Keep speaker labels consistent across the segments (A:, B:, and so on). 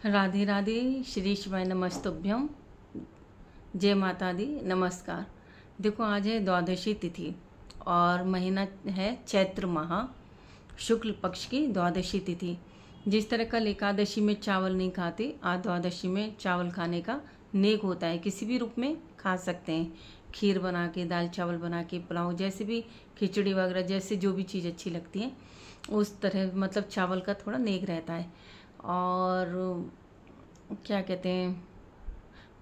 A: राधे राधे। श्री शिवाय नमस्तुभ्यम। जय माता दी। नमस्कार। देखो, आज है द्वादशी तिथि और महीना है चैत्र माह, शुक्ल पक्ष की द्वादशी तिथि। जिस तरह कल एकादशी में चावल नहीं खाते, आज द्वादशी में चावल खाने का नेक होता है। किसी भी रूप में खा सकते हैं, खीर बना के, दाल चावल बना के, पुलाव, जैसे भी खिचड़ी वगैरह, जैसे जो भी चीज़ अच्छी लगती है उस तरह, मतलब चावल का थोड़ा नेक रहता है। और क्या कहते हैं,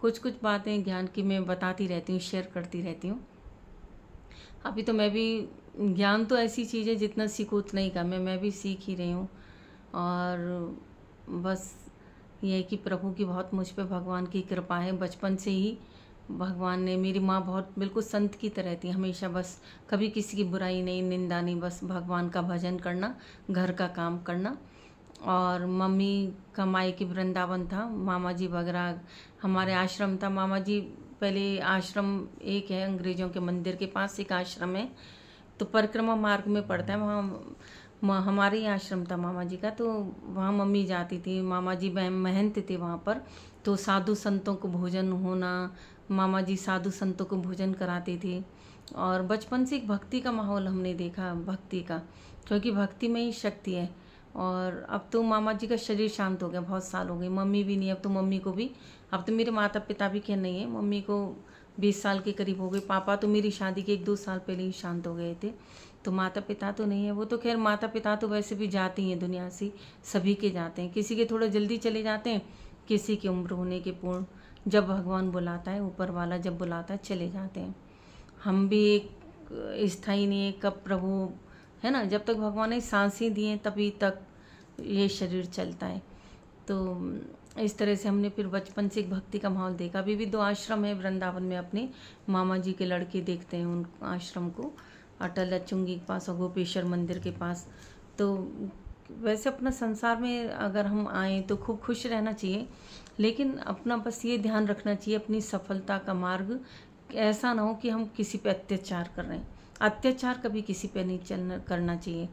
A: कुछ कुछ बातें ज्ञान की मैं बताती रहती हूँ, शेयर करती रहती हूँ। अभी तो मैं भी, ज्ञान तो ऐसी चीज़ है जितना सीखो उतना ही कम है, मैं भी सीख ही रही हूँ। और बस ये है कि प्रभु की बहुत मुझ पे भगवान की कृपा है। बचपन से ही भगवान ने, मेरी माँ बहुत बिल्कुल संत की तरह थी, हमेशा बस कभी किसी की बुराई नहीं, निंदा नहीं, बस भगवान का भजन करना, घर का काम करना। और मम्मी का मायके वृंदावन था, मामा जी वगैरह, हमारे आश्रम था। मामा जी पहले आश्रम एक है अंग्रेजों के मंदिर के पास, एक आश्रम है तो परिक्रमा मार्ग में पड़ता है, वहाँ हमारे ही आश्रम था मामा जी का। तो वहाँ मम्मी जाती थी, मामा जी महंत थे वहाँ पर। तो साधु संतों को भोजन होना, मामा जी साधु संतों को भोजन कराते थे। और बचपन से एक भक्ति का माहौल हमने देखा, भक्ति का, क्योंकि भक्ति में ही शक्ति है। और अब तो मामा जी का शरीर शांत हो गया, बहुत साल हो गए, मम्मी भी नहीं, अब तो मम्मी को भी, अब तो मेरे माता पिता भी क्या नहीं है, मम्मी को 20 साल के करीब हो गए। पापा तो मेरी शादी के 1-2 साल पहले ही शांत हो गए थे। तो माता पिता तो नहीं है। वो तो खैर, माता पिता तो वैसे भी जाते ही हैं दुनिया से, सभी के जाते हैं, किसी के थोड़ा जल्दी चले जाते हैं, किसी की उम्र होने के पूर्ण, जब भगवान बुलाता है, ऊपर वाला जब बुलाता है चले जाते हैं। हम भी एक स्थायी नहीं है, कब प्रभु, है ना, जब तक भगवान ने सांसें दी हैं तभी तक ये शरीर चलता है। तो इस तरह से हमने फिर बचपन से एक भक्ति का माहौल देखा। अभी भी 2 आश्रम है वृंदावन में, अपने मामा जी के लड़के देखते हैं उन आश्रम को, अटल अचुंगी के पास और गोपेश्वर मंदिर के पास। तो वैसे अपना संसार में अगर हम आए तो खूब खुश रहना चाहिए, लेकिन अपना बस ये ध्यान रखना चाहिए, अपनी सफलता का मार्ग ऐसा ना हो कि हम किसी पे अत्याचार कर रहे हैं। अत्याचार कभी किसी पे नहीं करना चाहिए।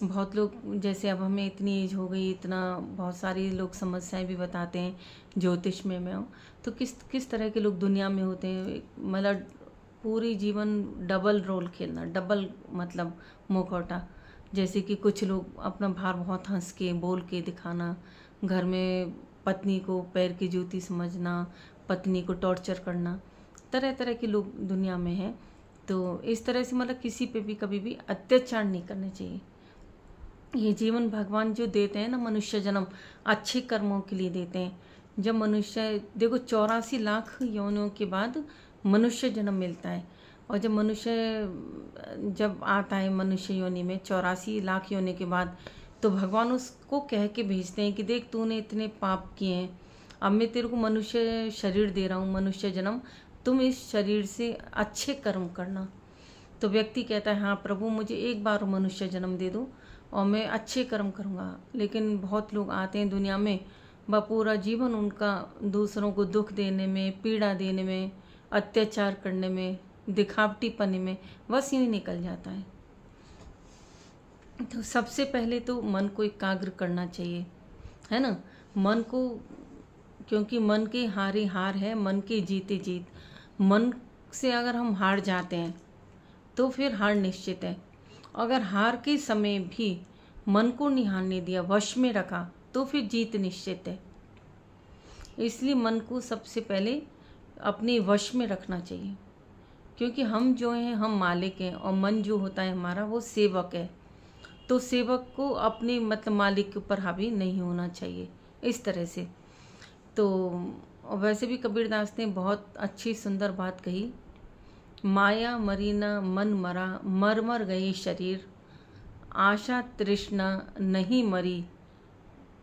A: बहुत लोग, जैसे अब हमें इतनी एज हो गई, इतना बहुत सारी लोग समस्याएं भी बताते हैं, ज्योतिष में मैं हूँ तो किस किस तरह के लोग दुनिया में होते हैं, मतलब पूरी जीवन डबल रोल खेलना, डबल मतलब मुखौटा। जैसे कि कुछ लोग अपना भार बहुत हंस के बोल के दिखाना, घर में पत्नी को पैर की जूती समझना, पत्नी को टॉर्चर करना, तरह तरह के लोग दुनिया में हैं। तो इस तरह से मतलब किसी पे भी कभी भी अत्याचार नहीं करने चाहिए। ये जीवन भगवान जो देते हैं ना, मनुष्य जन्म अच्छे कर्मों के लिए देते हैं। जब मनुष्य, देखो 84 लाख योनियों के बाद मनुष्य जन्म मिलता है। और जब मनुष्य जब आता है मनुष्य योनि में 84 लाख योनि के बाद, तो भगवान उसको कह के भेजते हैं कि देख, तूने इतने पाप किए हैं, अब मैं तेरे को मनुष्य शरीर दे रहा हूँ, मनुष्य जन्म, तुम इस शरीर से अच्छे कर्म करना। तो व्यक्ति कहता है, हाँ प्रभु, मुझे एक बार मनुष्य जन्म दे दो और मैं अच्छे कर्म करूँगा। लेकिन बहुत लोग आते हैं दुनिया में, पूरा जीवन उनका दूसरों को दुख देने में, पीड़ा देने में, अत्याचार करने में, दिखावटीपने में, बस यूँ ही निकल जाता है। तो सबसे पहले तो मन को एकाग्र करना चाहिए, है ना, मन को, क्योंकि मन के हारे हार है, मन के जीते जीत। मन से अगर हम हार जाते हैं तो फिर हार निश्चित है। अगर हार के समय भी मन को नहीं हारने दिया, वश में रखा, तो फिर जीत निश्चित है। इसलिए मन को सबसे पहले अपने वश में रखना चाहिए, क्योंकि हम जो हैं, हम मालिक हैं, और मन जो होता है हमारा, वो सेवक है। तो सेवक को अपने मतलब मालिक के ऊपर हावी नहीं होना चाहिए, इस तरह से। तो वैसे भी कबीरदास ने बहुत अच्छी सुंदर बात कही, माया मरी न मन मरा, मर मर गए शरीर, आशा तृष्णा नहीं मरी,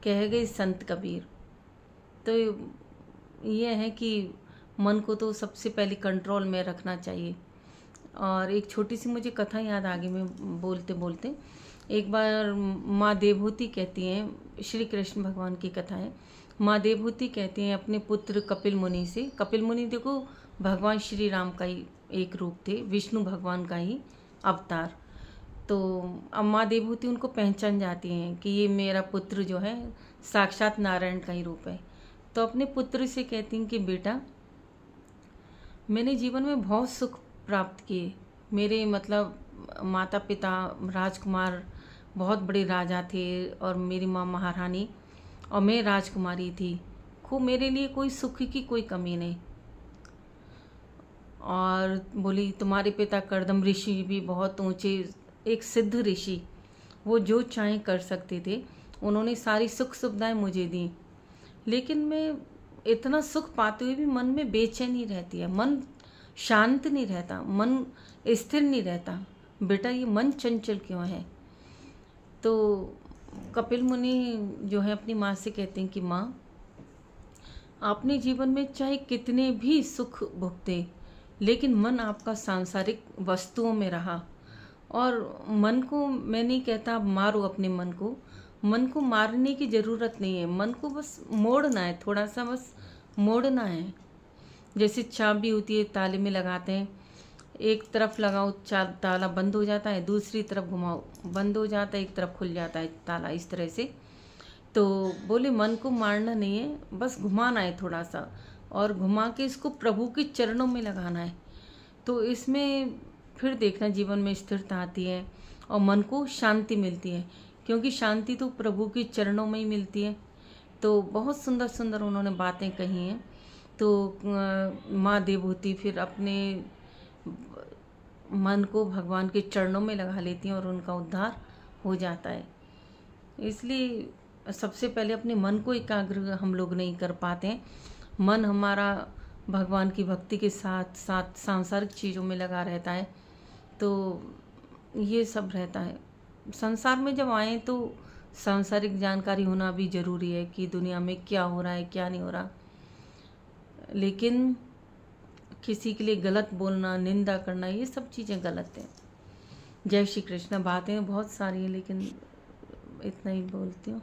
A: कह गए संत कबीर। तो ये है कि मन को तो सबसे पहले कंट्रोल में रखना चाहिए। और एक छोटी सी मुझे कथा याद आ गई, मैं बोलते बोलते। एक बार माँ देवहूति कहती हैं, श्री कृष्ण भगवान की कथा है, माँ देवहूति कहती हैं अपने पुत्र कपिल मुनि से। कपिल मुनि देखो भगवान श्री राम का ही एक रूप थे, विष्णु भगवान का ही अवतार। तो अब माँ देवहूति उनको पहचान जाती हैं कि ये मेरा पुत्र जो है साक्षात नारायण का ही रूप है। तो अपने पुत्र से कहती हैं कि बेटा, मैंने जीवन में बहुत सुख प्राप्त किए। मेरे मतलब माता पिता राजकुमार, बहुत बड़े राजा थे, और मेरी माँ महारानी और मैं राजकुमारी थी। खूब मेरे लिए कोई सुख की कोई कमी नहीं। और बोली तुम्हारे पिता कर्दम ऋषि भी बहुत ऊंचे, एक सिद्ध ऋषि, वो जो चाहे कर सकते थे। उन्होंने सारी सुख सुविधाएं मुझे दी, लेकिन मैं इतना सुख पाते हुए भी मन में बेचैनी रहती है, मन शांत नहीं रहता, मन स्थिर नहीं रहता। बेटा ये मन चंचल क्यों है? तो कपिल मुनि जो है अपनी माँ से कहते हैं कि माँ, आपने जीवन में चाहे कितने भी सुख भुगते, लेकिन मन आपका सांसारिक वस्तुओं में रहा। और मन को मैं नहीं कहता आप मारो अपने मन को मारने की ज़रूरत नहीं है। मन को बस मोड़ना है, थोड़ा सा बस मोड़ना है। जैसे चाबी होती है, ताले में लगाते हैं, एक तरफ लगाओ ताला बंद हो जाता है, दूसरी तरफ घुमाओ बंद हो जाता है, एक तरफ खुल जाता है ताला, इस तरह से। तो बोले मन को मारना नहीं है, बस घुमाना है थोड़ा सा, और घुमा के इसको प्रभु के चरणों में लगाना है। तो इसमें फिर देखना जीवन में स्थिरता आती है और मन को शांति मिलती है, क्योंकि शांति तो प्रभु के चरणों में ही मिलती है। तो बहुत सुंदर सुंदर उन्होंने बातें कही हैं। तो माँ देवहूति फिर अपने मन को भगवान के चरणों में लगा लेती हैं और उनका उद्धार हो जाता है। इसलिए सबसे पहले अपने मन को एकाग्र हम लोग नहीं कर पाते हैं। मन हमारा भगवान की भक्ति के साथ साथ सांसारिक चीज़ों में लगा रहता है। तो ये सब रहता है। संसार में जब आए तो सांसारिक जानकारी होना भी ज़रूरी है कि दुनिया में क्या हो रहा है क्या नहीं हो रहा। लेकिन किसी के लिए गलत बोलना, निंदा करना, ये सब चीज़ें गलत हैं। जय श्री कृष्ण। बातें बहुत सारी हैं, लेकिन इतना ही बोलती हूँ।